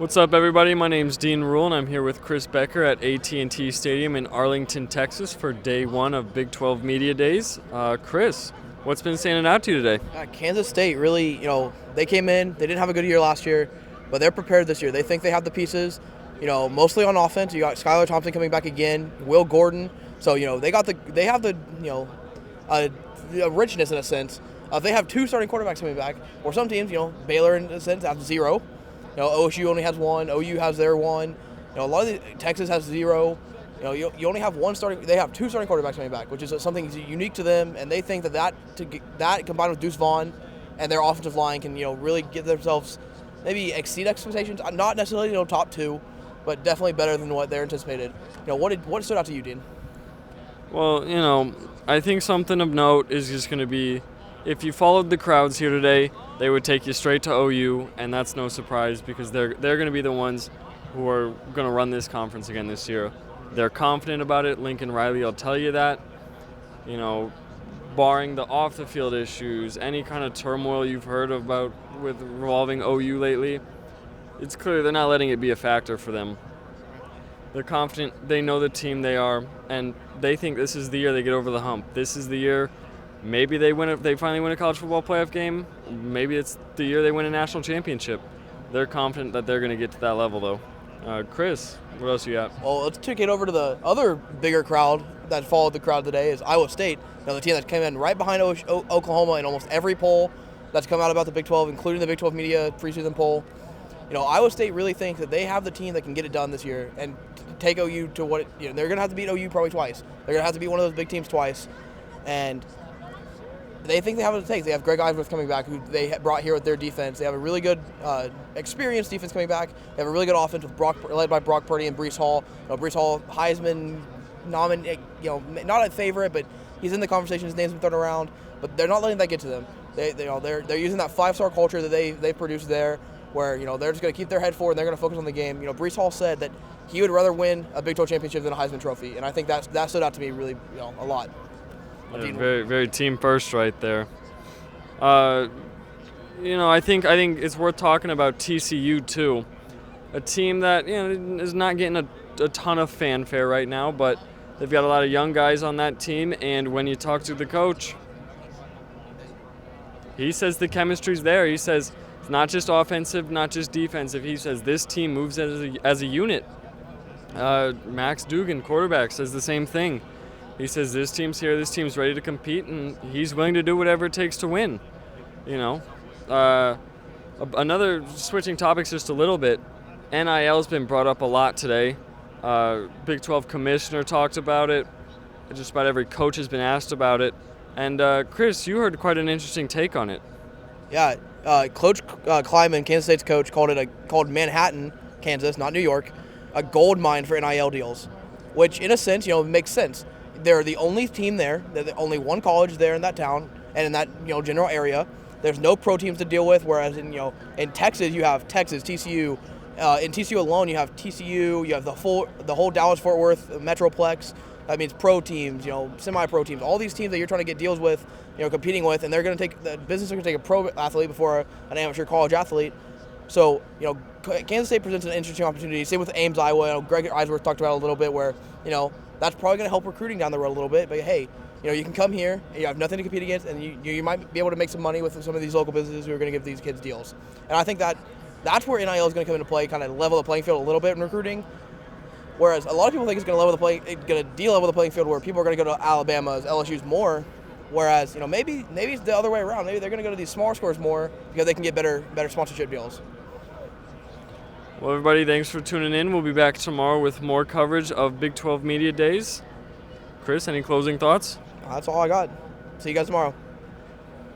What's up, everybody? My name's Dean Rule, and I'm here with Chris Becker at AT&T Stadium in Arlington, Texas for day one of Big 12 Media Days. Chris, what's been standing out to you today? Kansas State really, they came in, they didn't have a good year last year, but they're prepared this year. They think they have the pieces, mostly on offense. You got Skylar Thompson coming back again, Will Gordon. So, they have the richness in a sense. They have two starting quarterbacks coming back, or some teams, Baylor in a sense have zero. OSU only has one. OU has their one. A lot of Texas has zero. You only have one starting. They have two starting quarterbacks coming back, which is something unique to them, and they think that combined with Deuce Vaughn and their offensive line can really give themselves maybe exceed expectations. Not necessarily top two, but definitely better than what they're anticipated. What stood out to you, Dean? Well, I think something of note is just going to be, if you followed the crowds here today, they would take you straight to OU, and that's no surprise because they're going to be the ones who are going to run this conference again this year. They're confident about it. Lincoln Riley will tell you that. Barring the off-the-field issues, any kind of turmoil you've heard about with revolving OU lately, it's clear they're not letting it be a factor for them. They're confident. They know the team they are, and they think this is the year they get over the hump. This is the year. Maybe they finally win a college football playoff game. Maybe it's the year they win a national championship. They're confident that they're going to get to that level, though. Chris, what else you got? Well, let's take it over to the other bigger crowd that followed the crowd today is Iowa State. The team that came in right behind Oklahoma in almost every poll that's come out about the Big 12, including the Big 12 media preseason poll. Iowa State really thinks that they have the team that can get it done this year and take OU to what they're going to have to beat OU probably twice. They're going to have to beat one of those big teams twice, and they think they have what it takes. They have Greg Eisworth coming back, who they brought here with their defense. They have a really good, experienced defense coming back. They have a really good offense led by Brock Purdy and Breece Hall. Breece Hall, Heisman nominee, not a favorite, but he's in the conversation. His name's been thrown around, but they're not letting that get to them. They're using that five-star culture that they produced there, where they're just going to keep their head forward and they're going to focus on the game. Breece Hall said that he would rather win a Big 12 championship than a Heisman Trophy, and I think that stood out to me really a lot. Yeah, very, very team first right there. I think it's worth talking about TCU too, a team that is not getting a ton of fanfare right now, but they've got a lot of young guys on that team, and when you talk to the coach, he says the chemistry's there. He says it's not just offensive, not just defensive. He says this team moves as a unit. Max Dugan, quarterback, says the same thing. He says this team's here, this team's ready to compete, and he's willing to do whatever it takes to win. Another, switching topics just a little bit, NIL's been brought up a lot today. Big 12 commissioner talked about it. Just about every coach has been asked about it. And Chris, you heard quite an interesting take on it. Yeah, Coach Kleiman, Kansas State's coach, called Manhattan, Kansas, not New York, a gold mine for NIL deals, which in a sense, makes sense. They're the only team there. They're the only one college there in that town and in that general area. There's no pro teams to deal with. Whereas in Texas you have Texas, TCU. In TCU alone you have TCU. You have the whole Dallas-Fort Worth metroplex. That means pro teams, semi-pro teams. All these teams that you're trying to get deals with, competing with, and they're going to take the business are going to take a pro athlete before an amateur college athlete. So Kansas State presents an interesting opportunity. Same with Ames, Iowa. Greg Eisworth talked about it a little bit, where that's probably going to help recruiting down the road a little bit. But hey, you can come here, you have nothing to compete against, and you might be able to make some money with some of these local businesses who are going to give these kids deals. And I think that's where NIL is going to come into play, kind of level the playing field a little bit in recruiting. Whereas a lot of people think it's going to de-level the playing field, where people are going to go to Alabama's, LSU's more. Whereas maybe it's the other way around. Maybe they're going to go to these smaller schools more because they can get better sponsorship deals. Well, everybody, thanks for tuning in. We'll be back tomorrow with more coverage of Big 12 Media Days. Chris, any closing thoughts? That's all I got. See you guys tomorrow.